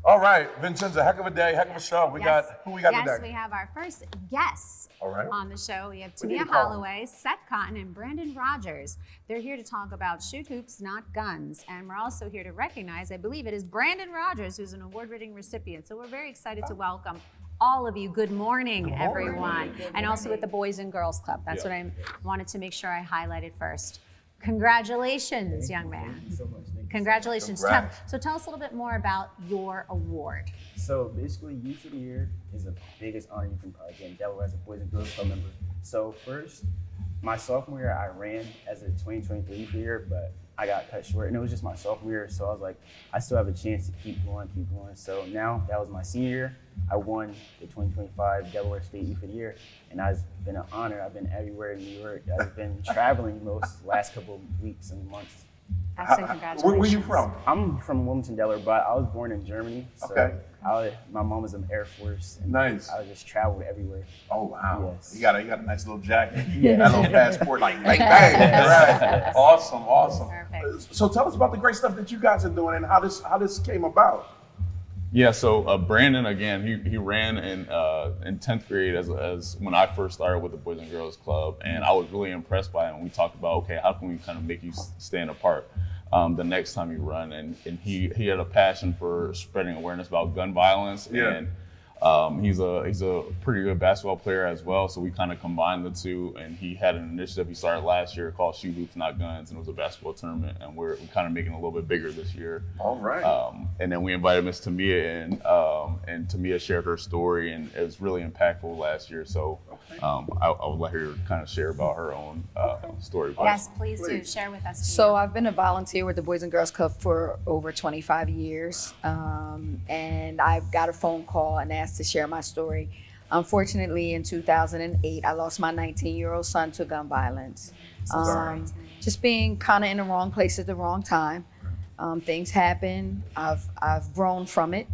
All right, Vincenzo, heck of a day, heck of a show. Who we got today? Yes, we have our first guests on the show. We have Temia Holloway, Seth Cottom, and Brandon Rogers. They're here to talk about shoot hoops, not guns. And we're also here to recognize, I believe it is Brandon Rogers, who's an award-winning recipient. So we're very excited to welcome all of you. Good morning, everyone. And also at the Boys and Girls Club. That's what I wanted to make sure I highlighted first. Congratulations, young man. Thank you so much. Congratulations. So tell us a little bit more about your award. So basically, Youth of the Year is the biggest honor you can probably get in Delaware as a Boys and Girls Club member. So first, my sophomore year, I ran as a 2023 Youth of the Year, but I got cut short, and it was just my sophomore year, so I was like, I still have a chance to keep going. So now, that was my senior year. I won the 2025 Delaware State Youth of the Year, and it's been an honor. I've been everywhere in New York. I've been traveling most last couple of weeks and months. Excellent, congratulations. Where are you from? I'm from Wilmington, Delaware, but I was born in Germany. So my mom was in the Air Force. And nice. I just traveled everywhere. Oh, wow. Yes. You got a nice little jacket. Yeah. That little passport, like, bang, bang. Right. Awesome. Perfect. So tell us about the great stuff that you guys are doing and how this came about. Yeah, so Brandon, again, he ran in 10th grade as when I first started with the Boys and Girls Club, and I was really impressed by him. We talked about, okay, how can we kind of make you stand apart the next time you run? And he had a passion for spreading awareness about gun violence, and he's a pretty good basketball player as well. So we kind of combined the two, and he had an initiative he started last year called Shoot Hoops Not Guns, and it was a basketball tournament, and we're kind of making it a little bit bigger this year. All right. And then we invited Miss Temia in, and Temia shared her story, and it was really impactful last year. So I would let her kind of share about her own story. Yes, please do share with us. So I've been a volunteer with the Boys and Girls Club for over 25 years, and I've got a phone call and asked to share my story. Unfortunately, in 2008, I lost my 19-year-old son to gun violence. Just being kind of in the wrong place at the wrong time. Things happen. I've grown from it,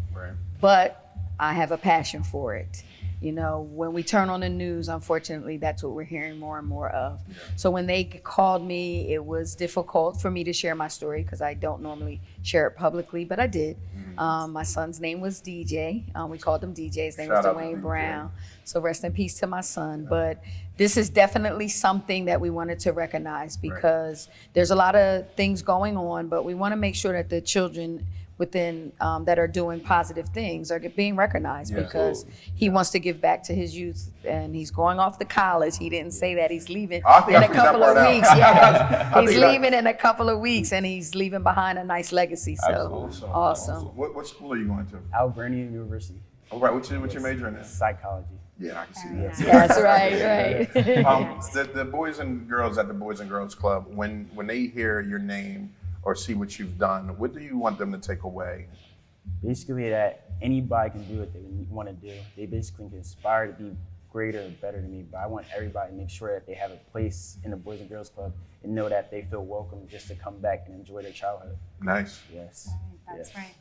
but I have a passion for it. You know, when we turn on the news, unfortunately, that's what we're hearing more and more of. So when they called me, it was difficult for me to share my story because I don't normally share it publicly, but I did. My son's name was DJ. We called him DJ. His name was Dwayne Brown. So rest in peace to my son. But this is definitely something that we wanted to recognize because there's a lot of things going on, but we want to make sure that the children within that are doing positive things are being recognized because he wants to give back to his youth and he's going off to college. He didn't say that he's leaving in a couple of weeks. He's leaving in a couple of weeks and he's leaving behind a nice legacy. So awesome. What school are you going to? Albernia University. All right, what's your major in? Psychology. Yeah, I can see that. That's right. The boys and girls at the Boys and Girls Club, when they hear your name or see what you've done, what do you want them to take away? Basically that anybody can do what they want to do. They basically can inspire to be greater or better than me, but I want everybody to make sure that they have a place in the Boys and Girls Club and know that they feel welcome just to come back and enjoy their childhood. Nice. Yes. That's right.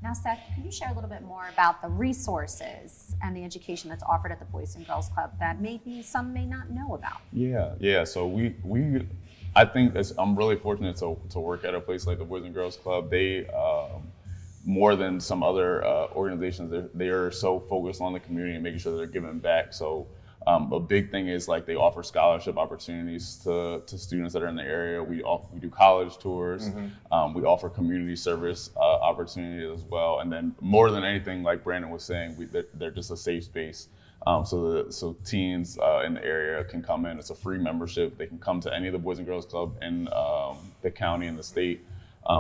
Now, Seth, can you share a little bit more about the resources and the education that's offered at the Boys and Girls Club that maybe some may not know about? Yeah. So I think I'm really fortunate to work at a place like the Boys and Girls Club. They, more than some other organizations, they are so focused on the community and making sure they're giving back. So a big thing is like they offer scholarship opportunities to students that are in the area. We do college tours. We offer community service opportunities as well. And then more than anything, like Brandon was saying, they're just a safe space. So teens in the area can come in. It's a free membership. They can come to any of the Boys and Girls Club in the county and the state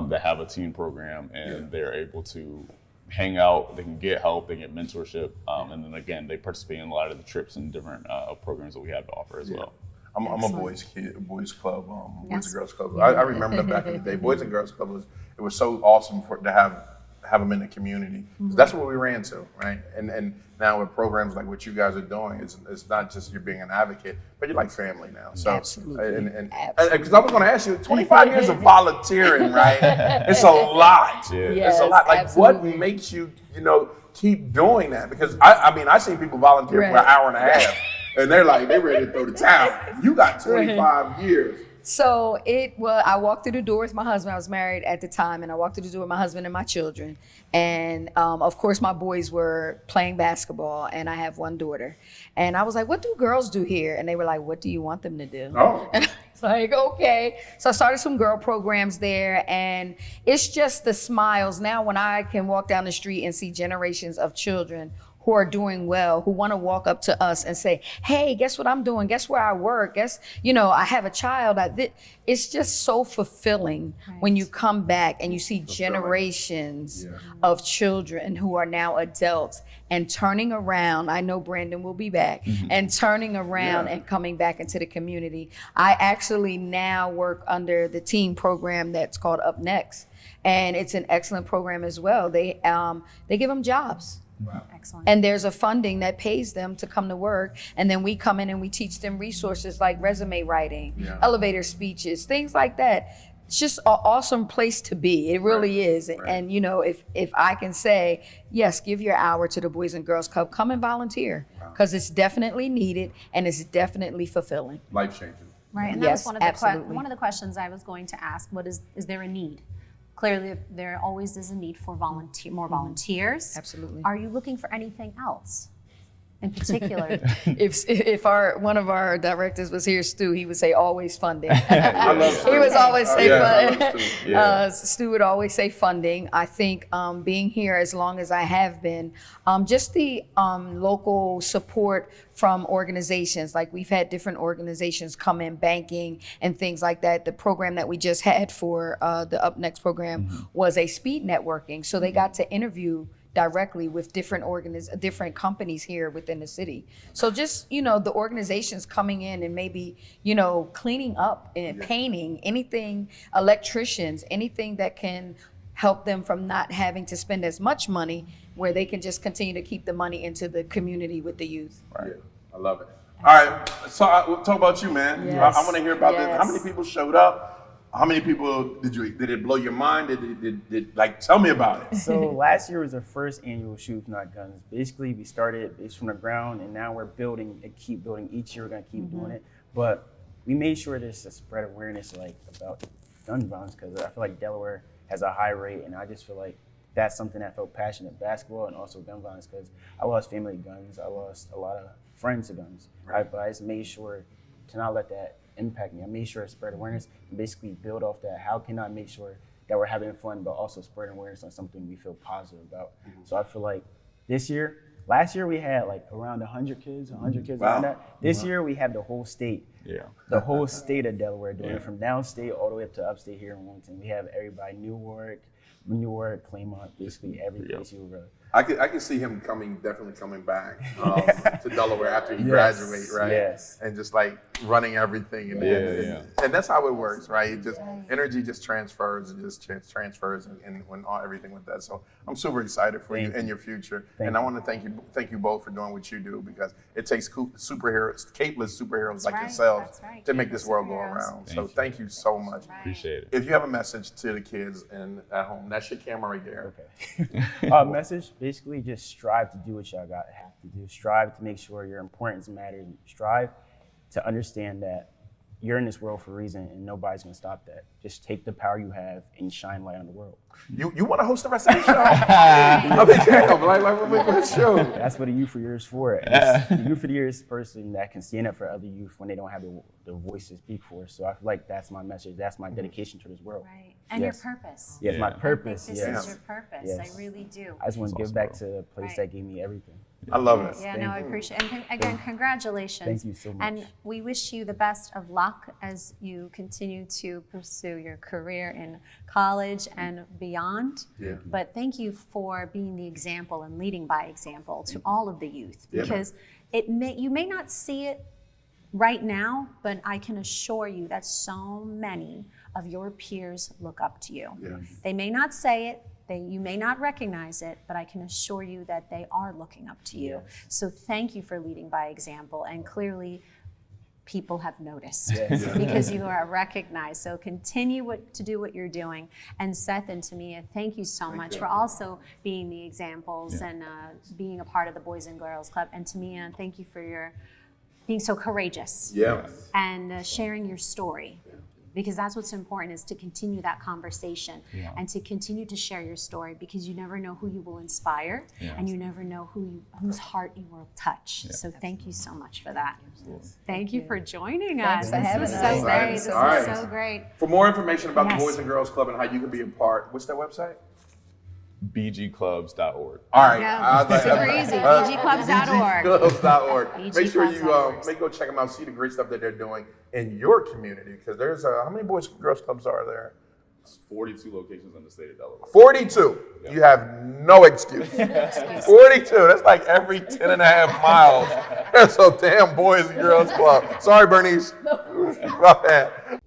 that have a teen program, and they're able to hang out. They can get help. They get mentorship, and then again, they participate in a lot of the trips and different programs that we have to offer as well. I'm a boys club, Boys and Girls Club. I remember back in the day, Boys and Girls Club was so awesome to have them in the community. That's what we ran to, right? And now with programs like what you guys are doing, it's not just you're being an advocate, but you're like family now. So, Absolutely. And because I was going to ask you, 25 years of volunteering, right? It's a lot. It's a lot. Like, absolutely. what makes you, keep doing that? Because I seen people volunteer for an hour and a half, and they're ready to throw the towel. You got 25 years. So I walked through the door with my husband. I was married at the time, and I walked through the door with my husband and my children. And of course, my boys were playing basketball, and I have one daughter. And I was like, what do girls do here? And they were like, what do you want them to do? Oh. And I was like, okay. So I started some girl programs there, and it's just the smiles. Now when I can walk down the street and see generations of children who are doing well, who want to walk up to us and say, hey, guess what I'm doing? Guess where I work? Guess, I have a child. It's just so fulfilling when you come back and you see generations of children who are now adults and turning around. I know Brandon will be back and turning around and coming back into the community. I actually now work under the teen program that's called Up Next. And it's an excellent program as well. They give them jobs. Wow. Excellent. And there's a funding that pays them to come to work. And then we come in and we teach them resources like resume writing, elevator speeches, things like that. It's just an awesome place to be. It really is. Right. And if I can say, yes, give your hour to the Boys and Girls Club, come and volunteer, because it's definitely needed and it's definitely fulfilling. Life-changing. Right, and that was one of the questions I was going to ask. What is there a need? Clearly, there always is a need for more volunteers. Absolutely. Are you looking for anything else in particular? If one of our directors was here, Stu, he would say always funding. I love Stu. He was always say funding. Stu would always say funding. I think being here as long as I have been, just the local support from organizations, like we've had different organizations come in, banking and things like that. The program that we just had for the Up Next program was a speed networking. So they got to interview directly with different companies here within the city. So just, the organizations coming in and maybe, cleaning up and painting, anything, electricians, anything that can help them from not having to spend as much money, where they can just continue to keep the money into the community with the youth. Right. Yeah, I love it. All right, so we'll talk about you, man. Yes. I want to hear about this. How many people showed up? How many people did it blow your mind? Did tell me about it. So last year was the first annual Shoot Not Guns. Basically, we started based from the ground, and now we're building and keep building. Each year we're gonna keep doing it, but we made sure there's a spread awareness about gun violence, because I feel like Delaware has a high rate, and I just feel like that's something that I felt passionate, basketball and also gun violence, because I lost family to guns. I lost a lot of friends to guns. Right? But I just made sure to not let that impact me. I made sure to spread awareness and basically build off that. How can I make sure that we're having fun, but also spreading awareness on something we feel positive about? So I feel like last year we had like around 100 kids around that. This year we have the whole state. Yeah. The whole state of Delaware doing it, from downstate all the way up to upstate here in Wilmington. We have everybody, Newark, Claymont, basically every place you would. I could see him definitely coming back to Delaware after he graduates, right? Yes. And just like running everything, and that's how it works, right? Energy just transfers and when everything with that. So I'm super excited for you and your future, and I want to thank you both for doing what you do, because it takes capeless superheroes like yourselves to make this world go around. So thank you so much. Appreciate it. If you have a message to the kids at home, that's your camera right there. Okay. Message. Basically, just strive to do what y'all have to do. Strive to make sure your importance matters. Strive to understand that you're in this world for a reason, and nobody's gonna stop that. Just take the power you have and shine light on the world. You want to host the rest of the show? I mean, damn, we're making a show. That's what the Youth for the Year is for. The Youth for the Year is the person that can stand up for other youth when they don't have the voice to speak for. So I feel like that's my message. That's my dedication to this world. Right. And your purpose. Yes, my purpose. I think this is your purpose. Yes. I really do. I just want to give back to the place that gave me everything. I love it. Yeah, I appreciate it. And again, congratulations. Thank you so much. And we wish you the best of luck as you continue to pursue your career in college and beyond. Yeah. But thank you for being the example and leading by example to all of the youth, because you may not see it right now, but I can assure you that so many of your peers look up to you. Yeah. They may not say it, you may not recognize it, but I can assure you that they are looking up to you. So thank you for leading by example, and clearly people have noticed because you are recognized. So continue to do what you're doing. And Seth and Temia, thank you so much for also being the examples and being a part of the Boys and Girls Club. And Temia, thank you for being so courageous and sharing your story. because that's what's important, is to continue that conversation Yeah. and to continue to share your story, because you never know who you will inspire Yeah. and you never know whose heart you will touch. So thank you so much for that. Thank you for joining us. Thanks for having This is us. so great. This All right. is so great. For more information about Yes. the Boys and Girls Club and how you can be a part, what's their website? bgclubs.org. All right. Yeah. Super easy. bgclubs.org. bgclubs.org. Make sure you bgclubs.org. go check them out, see the great stuff that they're doing in your community, because there's how many Boys and Girls Clubs are there? 42 locations in the state of Delaware. 42. You have no excuse. 42. That's like every 10 and a half miles. There's a damn Boys and Girls Club. Sorry, Bernice. My bad.